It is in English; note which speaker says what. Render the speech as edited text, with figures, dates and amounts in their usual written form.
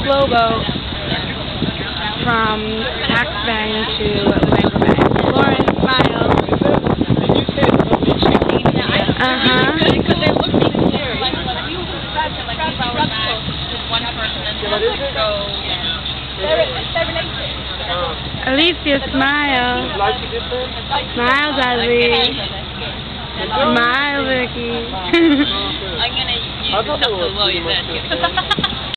Speaker 1: slow boat from Huay Xai to Luang Prabang. Lauren, smile. Alicia, smile. Smile, Dudley. Smile, Vicky.
Speaker 2: I'm gonna use Slooooww.